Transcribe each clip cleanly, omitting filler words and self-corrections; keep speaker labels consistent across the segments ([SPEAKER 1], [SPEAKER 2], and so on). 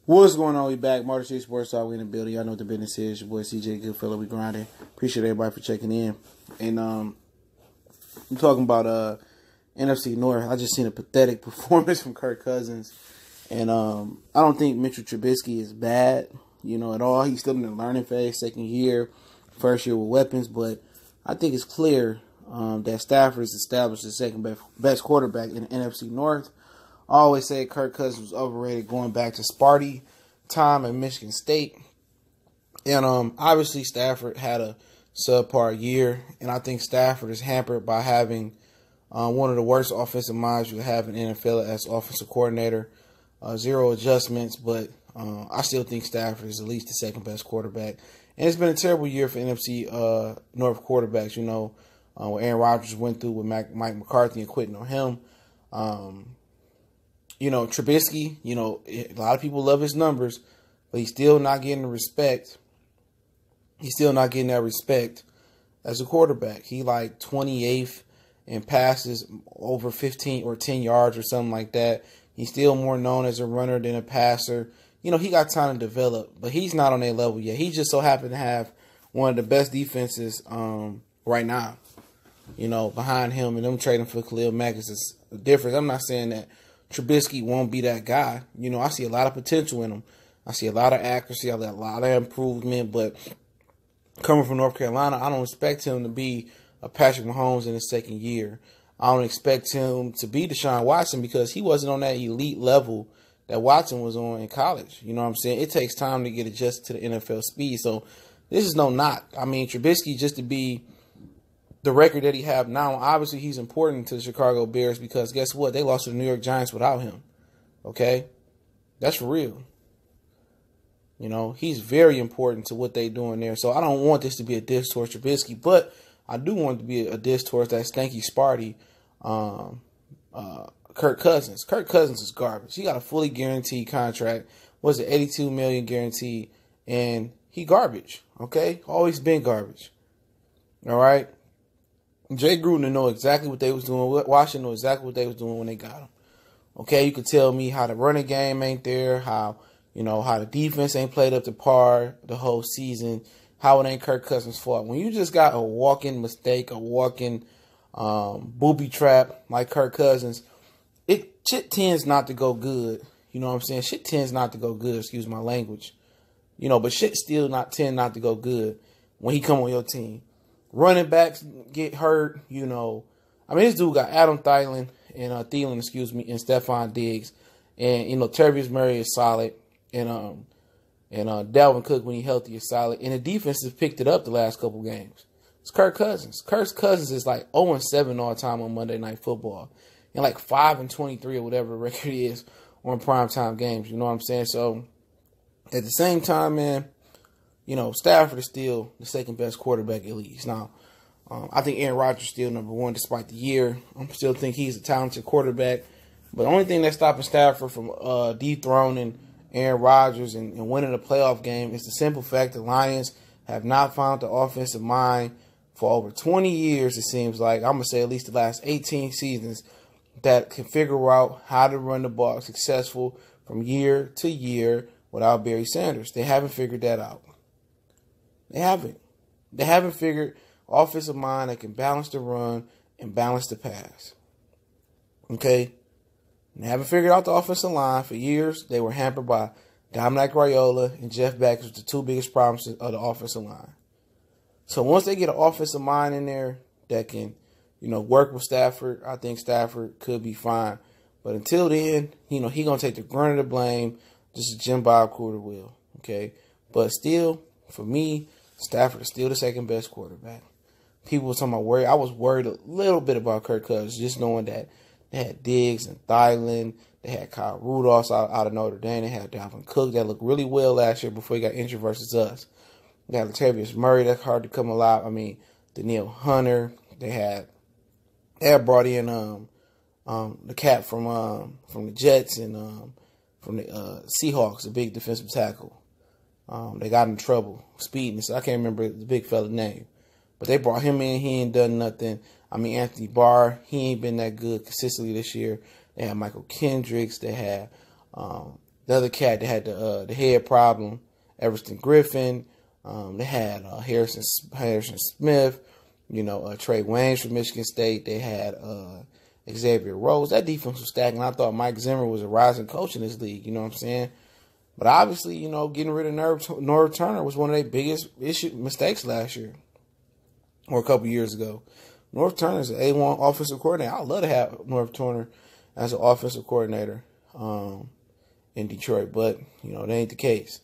[SPEAKER 1] What's going on? We back. Martin Street Sports Talk. We in the building. Y'all know what the business is. Your boy CJ Goodfellow. We grinding. Appreciate everybody for checking in. And I'm talking about NFC North. I just seen a pathetic performance from Kirk Cousins. And I don't think Mitchell Trubisky is bad, at all. He's still in the learning phase, second year, first year with weapons. But I think it's clear that Stafford is established the second best quarterback in the NFC North. I always say Kirk Cousins was overrated going back to Sparty time at Michigan State. And obviously Stafford had a subpar year. And I think Stafford is hampered by having one of the worst offensive minds you have in the NFL as offensive coordinator. Zero adjustments, but I still think Stafford is at least the second best quarterback. And it's been a terrible year for NFC North quarterbacks, what Aaron Rodgers went through with Mike McCarthy and quitting on him. Trubisky, a lot of people love his numbers, but he's still not getting the respect. He's still not getting that respect as a quarterback. He like 28th in passes over 15 or 10 yards or something like that. He's still more known as a runner than a passer. He got time to develop, but he's not on that level yet. He just so happened to have one of the best defenses right now, behind him, and them trading for Khalil Mack is a difference. I'm not saying that Trubisky won't be that guy. I see a lot of potential in him. I see a lot of accuracy, a lot of improvement, but coming from North Carolina, I don't expect him to be a Patrick Mahomes in his second year. I don't expect him to be Deshaun Watson because he wasn't on that elite level that Watson was on in college. You know what I'm saying? It takes time to get adjusted to the NFL speed. So this is no knock. I mean, Trubisky, just to be the record that he have now, obviously he's important to the Chicago Bears because guess what? They lost to the New York Giants without him. Okay? That's for real. He's very important to what they're doing there. So I don't want this to be a diss towards Trubisky, but I do want it to be a diss towards that stanky Sparty, Kirk Cousins. Kirk Cousins is garbage. He got a fully guaranteed contract. Was it $82 million guaranteed? And he garbage. Okay? Always been garbage. All right? Jay Gruden know exactly what they was doing. Washington know exactly what they was doing when they got him. Okay, you could tell me how the running game ain't there, how the defense ain't played up to par the whole season, how it ain't Kirk Cousins' fault. When you just got a walk-in mistake, a walk-in booby trap like Kirk Cousins, shit tends not to go good. You know what I'm saying? Shit tends not to go good, excuse my language. But shit still tend not to go good when he come on your team. Running backs get hurt, this dude got Adam Thielen and and Stephon Diggs. And, Tervius Murray is solid. And Dalvin Cook, when he's healthy, is solid. And the defense has picked it up the last couple games. It's Kirk Cousins. Kirk Cousins is like 0-7 all time on Monday Night Football. And like 5-23 or whatever the record is on primetime games. You know what I'm saying? So, at the same time, man, Stafford is still the second best quarterback at least. Now, I think Aaron Rodgers is still number one despite the year. I still think he's a talented quarterback. But the only thing that's stopping Stafford from dethroning Aaron Rodgers and winning a playoff game is the simple fact the Lions have not found the offensive mind for over 20 years, it seems like. I'm going to say at least the last 18 seasons that can figure out how to run the ball successful from year to year without Barry Sanders. They haven't figured that out. They haven't. They haven't figured offensive mind that can balance the run and balance the pass. Okay? They haven't figured out the offensive line. For years, they were hampered by Dominic Raiola and Jeff Beck, the two biggest problems of the offensive line. So once they get an offensive mind in there that can, work with Stafford, I think Stafford could be fine. But until then, he going to take the brunt of the blame, just as Jim Bob Cooter will. Okay? But still, for me, Stafford is still the second best quarterback. People were talking about worry. I was worried a little bit about Kirk Cousins, just knowing that they had Diggs and Thielen. They had Kyle Rudolph out of Notre Dame. They had Dalvin Cook that looked really well last year before he got injured versus us. They had Latavius Murray that's hard to come alive. Danielle Hunter. They had brought in the cat from the Jets and from the Seahawks, a big defensive tackle. They got in trouble speeding, so I can't remember the big fella's name. But they brought him in. He ain't done nothing. Anthony Barr, he ain't been that good consistently this year. They had Michael Kendricks. They had the other cat that had the head problem, Everson Griffin. They had Harrison Smith. Trey Waynes from Michigan State. They had Xavier Rhodes. That defense was stacking. I thought Mike Zimmer was a rising coach in this league. You know what I'm saying? But obviously, getting rid of Norv Turner was one of their biggest mistakes last year or a couple years ago. Norv Turner's an A1 offensive coordinator. I'd love to have Norv Turner as an offensive coordinator in Detroit, but, that ain't the case.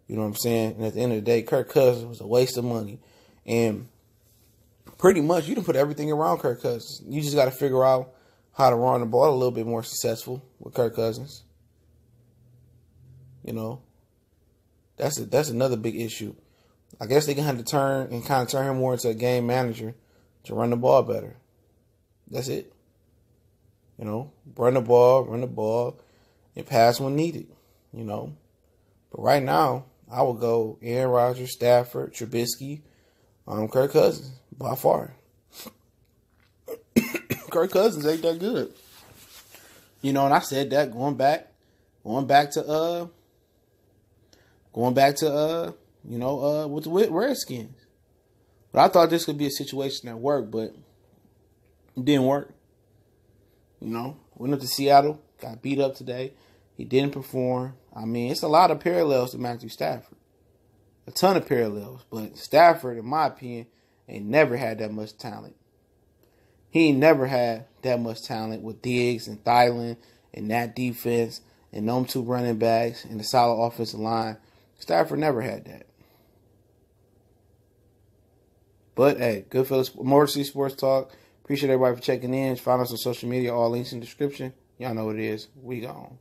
[SPEAKER 1] You know what I'm saying? And at the end of the day, Kirk Cousins was a waste of money. And pretty much, you can put everything around Kirk Cousins. You just got to figure out how to run the ball a little bit more successful with Kirk Cousins. That's another big issue. I guess they can have to turn him more into a game manager to run the ball better. That's it. Run the ball, and pass when needed. But right now, I would go Aaron Rodgers, Stafford, Trubisky, Kirk Cousins by far. Kirk Cousins ain't that good. And I said that going back to with the Redskins. But I thought this could be a situation that worked, but it didn't work. Went up to Seattle, got beat up today. He didn't perform. I mean, it's a lot of parallels to Matthew Stafford. A ton of parallels. But Stafford, in my opinion, ain't never had that much talent. He ain't never had that much talent with Diggs and Thielen and that defense and them two running backs and the solid offensive line. Stafford never had that. But, hey, Goodfellas, Morrissey Sports Talk. Appreciate everybody for checking in. Find us on social media. All links in the description. Y'all know what it is. We gone.